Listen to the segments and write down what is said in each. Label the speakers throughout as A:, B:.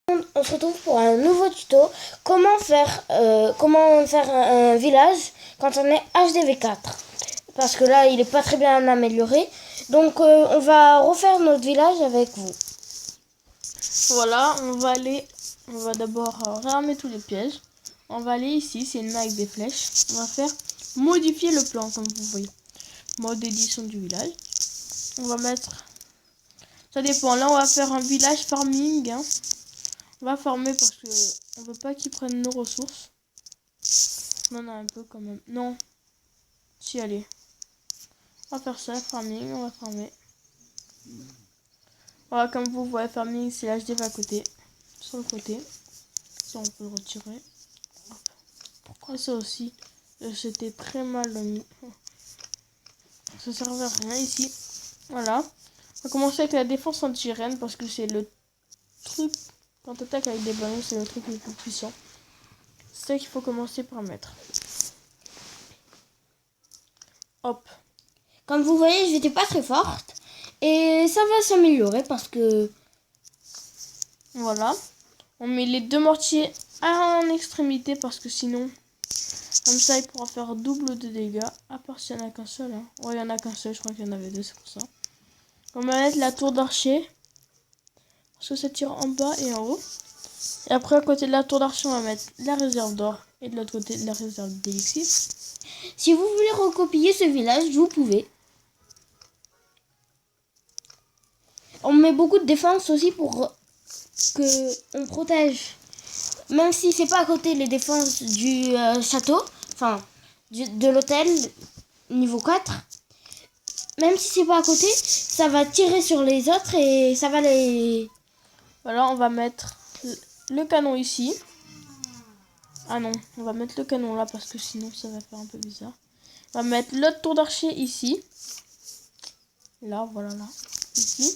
A: On se retrouve pour un nouveau tuto. Comment faire un village quand on est HDV4. Parce que là, il n'est pas très bien amélioré. Donc, on va refaire notre village avec vous.
B: Voilà, on va d'abord réarmer tous les pièges. On va aller ici, c'est une main avec des flèches. On va faire modifier le plan, comme vous voyez. Mode édition du village. On va mettre... Ça dépend, là on va faire un village farming. Hein. On va farmer parce que on veut pas qu'ils prennent nos ressources. On en a un peu quand même. Non. Si, allez. On va faire ça, farming, on va farmer. Voilà, comme vous voyez, farming, c'est l'HDV à côté. Sur le côté. Ça, on peut le retirer. Hop. Pourquoi ça aussi? C'était très mal mis. Ça servait à rien ici. Voilà. On va commencer avec la défense anti-reine parce que c'est le truc. Quand on attaque avec des ballons, c'est le truc le plus puissant. C'est ça qu'il faut commencer par mettre. Hop.
A: Comme vous voyez, j'étais pas très forte. Et ça va s'améliorer parce que...
B: Voilà. On met les deux mortiers en extrémité parce que sinon... Comme ça, il pourra faire double de dégâts. À part s'il n'y en a qu'un seul. Hein. Ouais, il n'y en a qu'un seul. Je crois qu'il y en avait deux, c'est pour ça. On va mettre la tour d'archer. Parce que ça tire en bas et en haut. Et après, à côté de la tour d'archer, on va mettre la réserve d'or. Et de l'autre côté, la réserve d'élixir.
A: Si vous voulez recopier ce village, vous pouvez. On met beaucoup de défense aussi pour que on protège. Même si c'est pas à côté les défenses du château, enfin de l'hôtel niveau 4. Même si c'est pas à côté, ça va tirer sur les autres et ça va les...
B: Voilà, on va mettre le canon ici. Ah non, on va mettre le canon là parce que sinon ça va faire un peu bizarre. On va mettre l'autre tour d'archer ici. Là, voilà, là. Ici.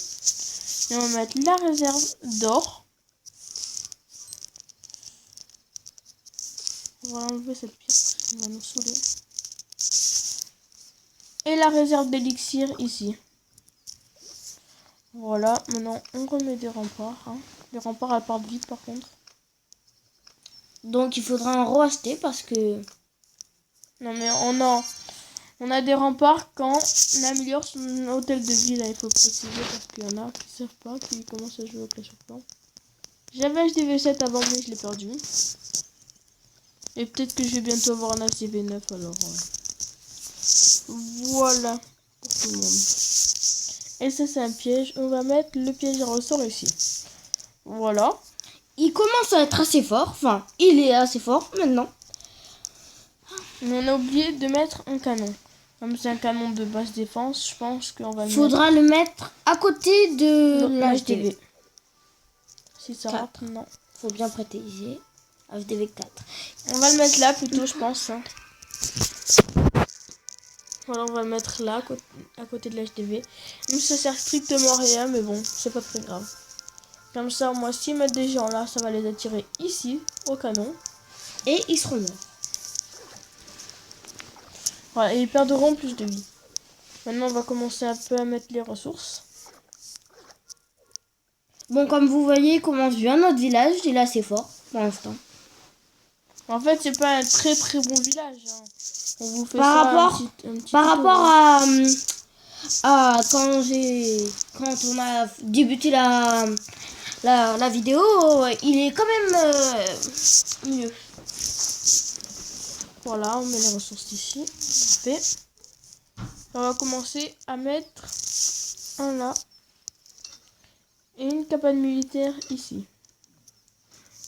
B: Et on va mettre la réserve d'or. On va enlever cette pierre parce qu'elle va nous saouler. Et la réserve d'élixir ici. Voilà, maintenant on remet des remparts. Hein. Les remparts elles partent vite par contre.
A: Donc il faudra en re-acheter parce que...
B: Non mais on a des remparts quand on améliore son hôtel de ville, il faut préciser parce qu'il y en a qui ne savent pas, qui commencent à jouer au Clash of Clans. J'avais HDV7 avant mais je l'ai perdu. Et peut-être que je vais bientôt avoir un HDV9 alors. Voilà pour tout le monde. Et ça c'est un piège, on va mettre le piège à ressort ici. Voilà.
A: Il commence à être assez fort, enfin il est assez fort maintenant.
B: Mais on a oublié de mettre un canon. Comme c'est un canon de basse défense, je pense qu'on va
A: Faudra le mettre à côté de l'HDV.
B: Si ça rate, non.
A: Faut bien prêter ici. HDV 4.
B: On va le mettre là plutôt, je pense. Hein. Voilà, on va le mettre là, à côté de l'HDV. Nous, ça sert strictement à rien, mais bon, c'est pas très grave. Comme ça, moi, s'ils mettent des gens là, ça va les attirer ici, au canon.
A: Et ils seront morts.
B: Voilà, et ils perdront plus de vie. Maintenant, on va commencer un peu à mettre les ressources.
A: Bon, comme vous voyez, il commence bien notre village. Il est assez fort pour l'instant.
B: En fait, c'est pas un très très bon village. Hein. On vous fait
A: Par
B: ça
A: rapport,
B: un petit
A: par
B: tuto,
A: rapport
B: hein.
A: à quand on a débuté la vidéo, il est quand même mieux.
B: Voilà, on met les ressources ici. Parfait. On va commencer à mettre un là. Et une cabane militaire ici.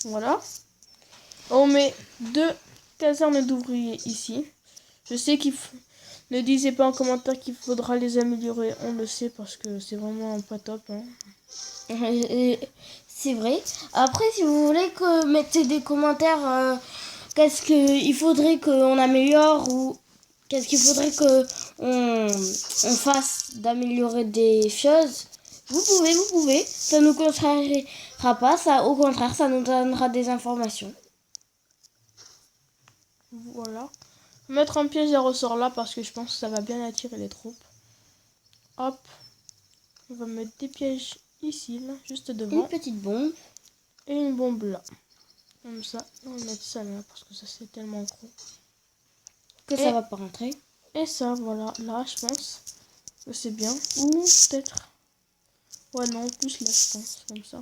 B: Voilà. On met 2 casernes d'ouvriers ici. Je sais qu'il faut... Ne disez pas en commentaire qu'il faudra les améliorer. On le sait parce que c'est vraiment pas top. Hein.
A: C'est vrai. Après, si vous voulez que mettez des commentaires, qu'est-ce qu'il faudrait qu'on améliore ou qu'est-ce qu'il faudrait que on fasse d'améliorer des choses. Vous pouvez. Ça nous contrariera pas. Ça, au contraire, ça nous donnera des informations.
B: Voilà. Mettre un piège à ressort là parce que je pense que ça va bien attirer les troupes. Hop. On va mettre des pièges ici, là, juste devant.
A: Une petite bombe.
B: Et une bombe là. Comme ça. On va mettre ça là parce que ça c'est tellement gros.
A: Que ça va pas rentrer.
B: Et ça, voilà. Là, je pense que c'est bien. Ou peut-être... Ouais, non, plus là, je pense. Comme ça.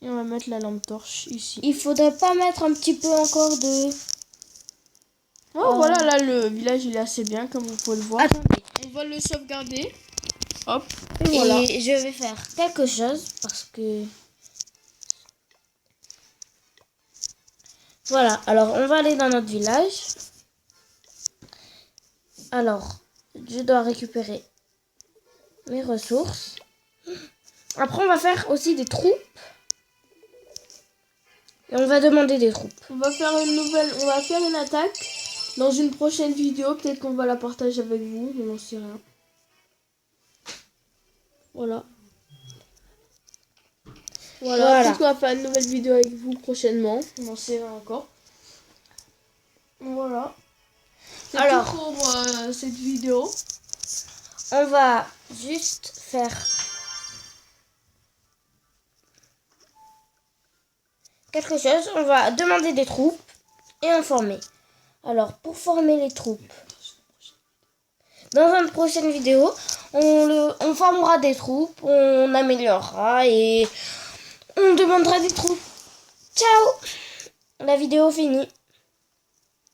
B: Et on va mettre la lampe torche ici.
A: Il faudrait pas mettre un petit peu encore de...
B: Oh, voilà, là, le village, il est assez bien, comme vous pouvez le voir.
A: Attendez.
B: On va le sauvegarder. Hop.
A: Et
B: Voilà.
A: je vais faire quelque chose parce que... Voilà, alors on va aller dans notre village. Alors, je dois récupérer mes ressources. Après, on va faire aussi des troupes. Et on va demander des troupes.
B: On va faire une attaque dans une prochaine vidéo. Peut-être qu'on va la partager avec vous, mais on sait rien. Voilà. Voilà. Peut-être qu'on va faire une nouvelle vidéo avec vous prochainement. On n'en sait rien encore. Voilà. C'est tout pour cette vidéo.
A: On va juste faire quelque chose. On va demander des troupes et en former. Alors, pour former les troupes, dans une prochaine vidéo, on formera des troupes, on améliorera et on demandera des troupes. Ciao! La vidéo finie.